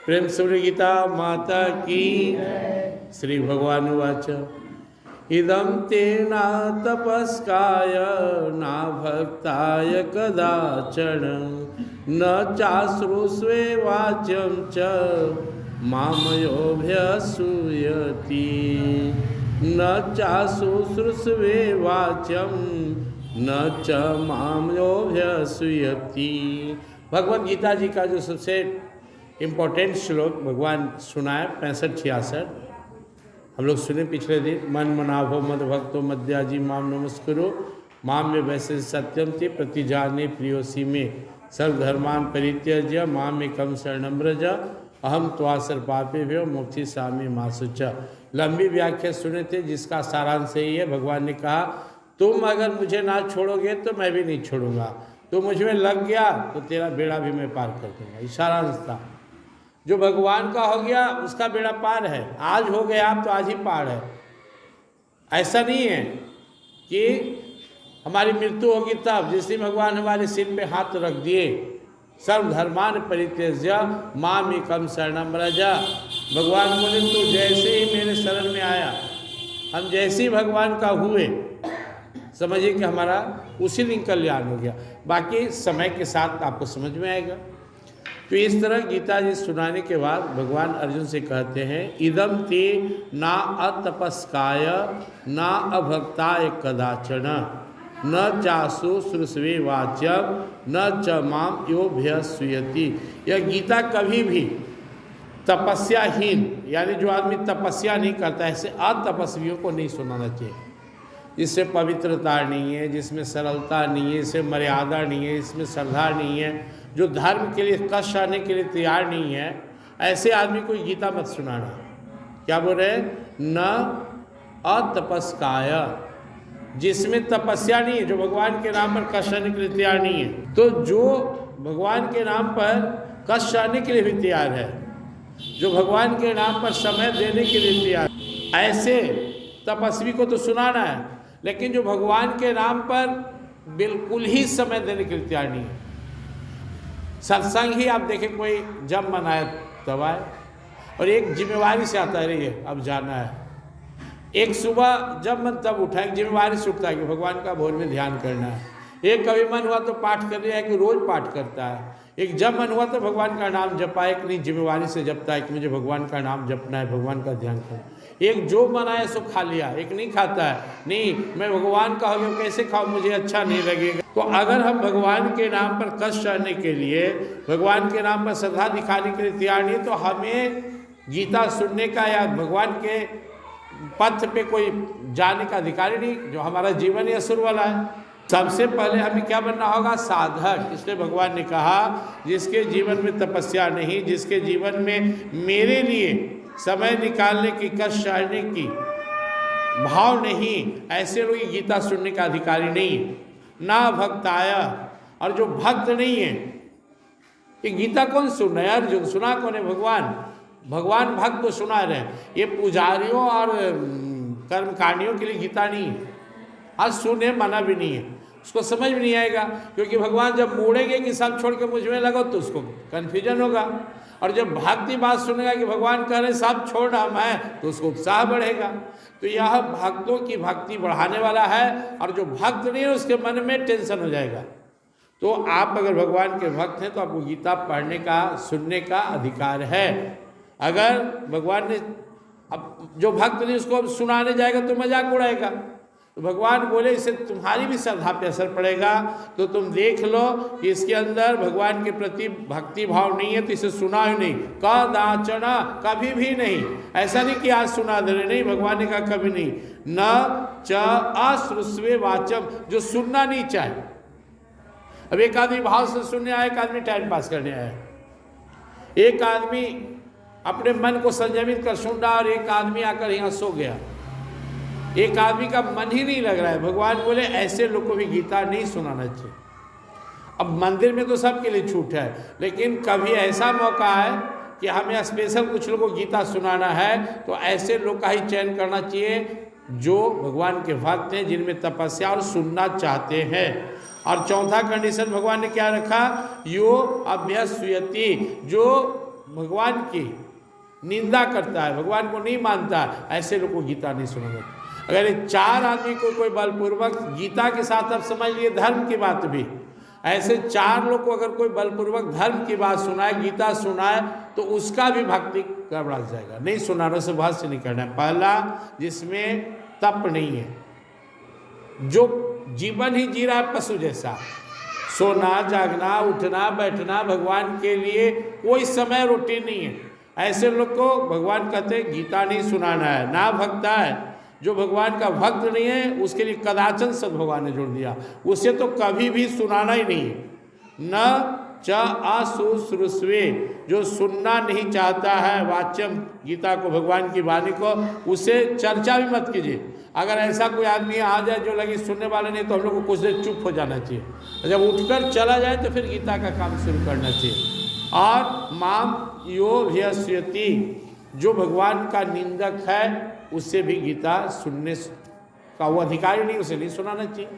प्रेम सूर्य गीता माता की। श्री भगवान उवाच इदं ते न तपस्काय न भक्ताय कदाचन न चाश्रुष्वे वाच्यं च मामयोऽभ्यसूयति न चाशुश्रुष्वे वाच्यं न च मामयोऽभ्यसूयति। भगवद गीता जी का जो सबसे इम्पोर्टेंट श्लोक भगवान सुनाए 65-66 हम लोग सुने पिछले दिन। मन मनाभो मद भक्तो मद्याजी माम नमस्कुरु माम में वैसे सत्यम ते प्रतिजाने प्रियोसी में सर्वधर्मान परित्यज्य माम एकम शरणं व्रज अहम त्वासर पापेभ्यो मोक्षि सामी मासुच। लंबी व्याख्या सुने थे जिसका सारांश यही है। भगवान ने कहा तुम अगर मुझे ना छोड़ोगे तो मैं भी नहीं छोड़ूंगा, तो मुझ में लग गया तो तेरा बेड़ा भी मैं पार कर दूंगा। इशारा था जो भगवान का हो गया उसका बेड़ा पार है। आज हो गया आप तो आज ही पार है। ऐसा नहीं है कि हमारी मृत्यु होगी तब। जिस दिन भगवान हमारे सिर पे हाथ रख दिए सर्वधर्मान परित्यज्य माम एकम शरणं व्रज, भगवान बोले तो जैसे ही मेरे शरण में आया, हम जैसे ही भगवान का हुए, समझिए कि हमारा उसी दिन कल्याण हो गया। बाकी समय के साथ आपको समझ में आएगा। तो इस तरह गीता जी सुनाने के बाद भगवान अर्जुन से कहते हैं इदम ते ना अतपस्काय ना अभक्ताय कदाचन न चासु श्रुष्वे वाच्यम न च माम योऽभ्यसूयति। यह गीता कभी भी तपस्याहीन यानी जो आदमी तपस्या नहीं करता ऐसे अतपस्वियों को नहीं सुनाना चाहिए। जिससे पवित्रता नहीं है, जिसमें सरलता नहीं है, इसमें मर्यादा नहीं है, इसमें श्रद्धा नहीं है, जो धर्म के लिए कष्ट आने के लिए तैयार नहीं है, ऐसे आदमी को गीता मत सुनाना। क्या बोल रहे हैं? न अतपस्काय, जिसमें तपस्या नहीं है, जो भगवान के नाम पर कष्ट आने के लिए तैयार नहीं है। तो जो भगवान के नाम पर कष्ट आने के लिए भी तैयार है, जो भगवान के नाम पर समय देने के लिए तैयार, ऐसे तपस्वी को तो सुनाना है। लेकिन जो भगवान के नाम पर बिल्कुल ही समय देने के लिए तैयार नहीं है, सत्संग ही आप देखें कोई जब मनाए तब आए, और एक जिम्मेवारी से आता है अब जाना है। एक सुबह जब मन तब उठा, एक जिम्मेवारी से उठता है कि भगवान का भोर में ध्यान करना है। एक कभी मन हुआ तो पाठ कर लिया है कि रोज पाठ करता है। एक जब मन हुआ तो भगवान का नाम जपा, एक नहीं जिम्मेवारी से जपता है कि मुझे भगवान का नाम जपना है, भगवान का ध्यान करना। एक जो बनाया सो खा लिया, एक नहीं खाता है, नहीं मैं भगवान का हो गया कैसे खाऊं, मुझे अच्छा नहीं लगेगा। तो अगर हम भगवान के नाम पर कष्ट रहने के लिए, भगवान के नाम पर श्रद्धा दिखाने के लिए तैयार नहीं, तो हमें गीता सुनने का या भगवान के पथ पे कोई जाने का अधिकार ही नहीं। जो हमारा जीवन ही असुर वाला है। सबसे पहले हमें क्या बनना होगा? साधक। इसलिए भगवान ने कहा जिसके जीवन में तपस्या नहीं, जिसके जीवन में मेरे लिए समय निकालने की, कष्ट सहने की भाव नहीं, ऐसे लोग गीता सुनने का अधिकारी नहीं। ना भक्ताय, और जो भक्त नहीं है, ये गीता कौन सुन रहा है? अर्जुन सुना कौन है? भगवान। भगवान भक्त को सुना रहे हैं। ये पुजारियों और कर्मकांडियों के लिए गीता नहीं है। आज सुने मना भी नहीं है, उसको समझ में नहीं आएगा। क्योंकि भगवान जब मोड़ेंगे कि सब छोड़ के मुझ में लगो तो उसको कन्फ्यूजन होगा। और जब भक्ति बात सुनेगा कि भगवान कह रहे सब छोड़ना मैं, तो उसको उत्साह बढ़ेगा। तो यह भक्तों की भक्ति बढ़ाने वाला है। और जो भक्त नहीं है उसके मन में टेंशन हो जाएगा। तो आप अगर भगवान के भक्त हैं तो आपको गीता पढ़ने का, सुनने का अधिकार है। अगर भगवान ने अब जो भक्त नहीं उसको अब सुनाने जाएगा तो मजाक उड़ाएगा। तो भगवान बोले इससे तुम्हारी भी श्रद्धा पे असर पड़ेगा। तो तुम देख लो कि इसके अंदर भगवान के प्रति भक्ति भाव नहीं है, तो इसे सुना ही नहीं। कदाचना, कभी भी नहीं। ऐसा नहीं कि आज सुना दे रहे, नहीं, भगवान ने कहा कभी नहीं। न च अश्रुष्वे वाचम, जो सुनना नहीं चाहे। अब एक आदमी भाव से सुनने आया, एक आदमी टाइम पास करने आया, एक आदमी अपने मन को संयमित कर सुन रहा, और एक आदमी आकर यहाँ सो गया। एक आदमी का मन ही नहीं लग रहा है। भगवान बोले ऐसे लोग को भी गीता नहीं सुनाना चाहिए। अब मंदिर में तो सबके लिए छूट है, लेकिन कभी ऐसा मौका है कि हमें स्पेशल कुछ लोगों को गीता सुनाना है, तो ऐसे लोग का ही चयन करना चाहिए जो भगवान के भक्त हैं, जिनमें तपस्या और सुनना चाहते हैं। और चौथा कंडीशन भगवान ने क्या रखा? यो अभ्यसूयति, जो भगवान की निंदा करता है, भगवान को नहीं मानता है, ऐसे लोग को गीता नहीं सुनाना। अगर ये 4 आदमी को कोई बलपूर्वक गीता के साथ, अब समझ लिए धर्म की बात भी, ऐसे 4 लोग को अगर कोई बलपूर्वक धर्म की बात सुनाए, गीता सुनाए, तो उसका भी भक्ति गड़बड़ा जाएगा। नहीं सुनाने से भाष्य नहीं करना है। पहला, जिसमें तप नहीं है, जो जीवन ही जी रहा है पशु जैसा, सोना जागना उठना बैठना, भगवान के लिए कोई समय रोटी नहीं है, ऐसे लोग को भगवान कहते हैं गीता नहीं सुनाना है। ना भक्ता है, जो भगवान का भक्त नहीं है, उसके लिए कदाचन सद भगवान ने जोड़ दिया, उसे तो कभी भी सुनाना ही नहीं है। न च अशुश्रूषवे, जो सुनना नहीं चाहता है वाच्यम गीता को, भगवान की वाणी को, उसे चर्चा भी मत कीजिए। अगर ऐसा कोई आदमी आ जाए जो लगे सुनने वाला नहीं, तो हम लोग को कुछ देर चुप हो जाना चाहिए। जब उठकर चला जाए तो फिर गीता का काम शुरू करना चाहिए। और माम यो ह्यस्यति, जो भगवान का निंदक है, उससे भी गीता सुनने का वो अधिकारी नहीं, उसे नहीं सुनाना चाहिए।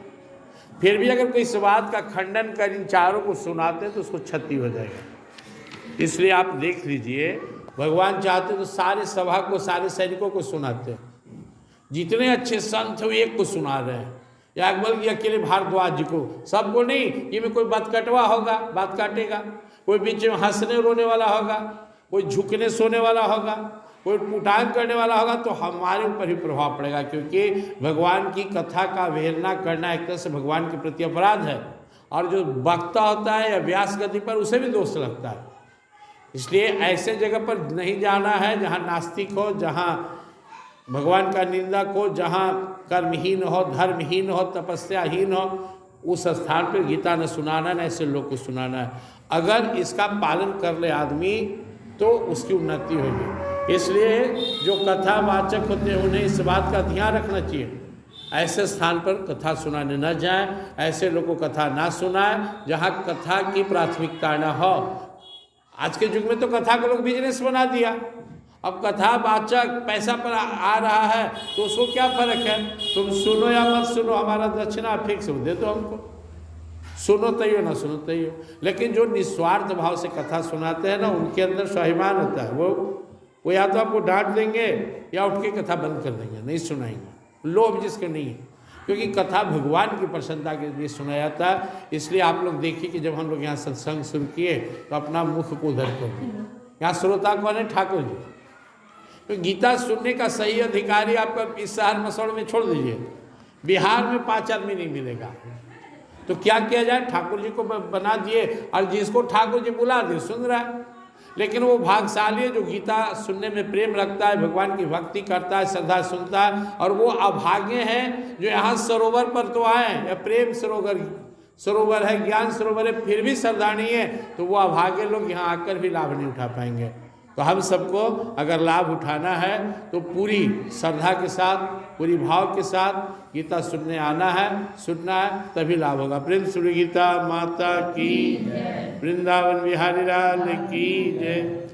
फिर भी अगर कोई इस बात का खंडन कर इन 4 को सुनाते तो उसको क्षति हो जाएगा। इसलिए आप देख लीजिए, भगवान चाहते तो सारे सभा को, सारे सैनिकों को सुनाते। जितने अच्छे संत हो एक को सुना रहे हैं, या बल्कि अकेले भारद्वाज जी को, सबको नहीं। ये में कोई बात कटवा होगा, बात काटेगा, कोई बीच में हंसने रोने वाला होगा, कोई झुकने सोने वाला होगा, कोई उठान करने वाला होगा, तो हमारे ऊपर ही प्रभाव पड़ेगा। क्योंकि भगवान की कथा का अवहेलना करना एक तरह से भगवान के प्रति अपराध है, और जो वक्ता होता है या व्यास गति पर, उसे भी दोष लगता है। इसलिए ऐसे जगह पर नहीं जाना है जहाँ नास्तिक हो, जहाँ भगवान का निंदक हो, जहाँ कर्महीन हो, धर्महीन हो, तपस्याहीन हो, उस स्थान पर गीता न सुनाना, न ऐसे लोग को सुनाना है। अगर इसका पालन कर ले आदमी तो उसकी उन्नति होगी। इसलिए जो कथावाचक होते हैं उन्हें इस बात का ध्यान रखना चाहिए, ऐसे स्थान पर कथा सुनाने न जाएं, ऐसे लोगों को कथा ना सुनाएं जहाँ कथा की प्राथमिकता न हो। आज के युग में तो कथा को लोग बिजनेस बना दिया। अब कथावाचक पैसा पर आ रहा है तो उसको क्या फर्क है, तुम सुनो या मत सुनो, हमारा दक्षिणा फिक्स दे दो हमको, सुनो तैयो ना सुनो तैयो। लेकिन जो निस्वार्थ भाव से कथा सुनाते हैं ना, उनके अंदर स्वाभिमान होता है। वो या तो आपको डांट देंगे या उठ के कथा बंद कर देंगे, नहीं सुनाएंगे। लोभ जिसके नहीं है, क्योंकि कथा भगवान की प्रसन्नता के लिए सुनाया जाता है। इसलिए आप लोग देखिए कि जब हम लोग यहाँ सत्संग शुरू किए तो अपना मुख को उधर कर, यहाँ श्रोता कौन है? ठाकुर जी। तो गीता सुनने का सही अधिकारी आपका इस शहर मसौड़ में छोड़ दीजिए, बिहार में 5 आदमी नहीं मिलेगा। तो क्या किया जाए, ठाकुर जी को बना दिए, और जिसको ठाकुर जी बुला दिए सुन रहा है। लेकिन वो भाग्यशाली है जो गीता सुनने में प्रेम रखता है, भगवान की भक्ति करता है, श्रद्धा सुनता है। और वो अभागे हैं जो यहाँ सरोवर पर तो आए, या प्रेम सरोवर है, ज्ञान सरोवर है, फिर भी श्रद्धा नहीं है, तो वो अभागे लोग यहाँ आकर भी लाभ नहीं उठा पाएंगे। तो हम सबको अगर लाभ उठाना है तो पूरी श्रद्धा के साथ, पूरी भाव के साथ गीता सुनने आना है, सुनना है, तभी लाभ होगा। प्रेम श्री गीता माता की, वृंदावन बिहारी लाल की जय।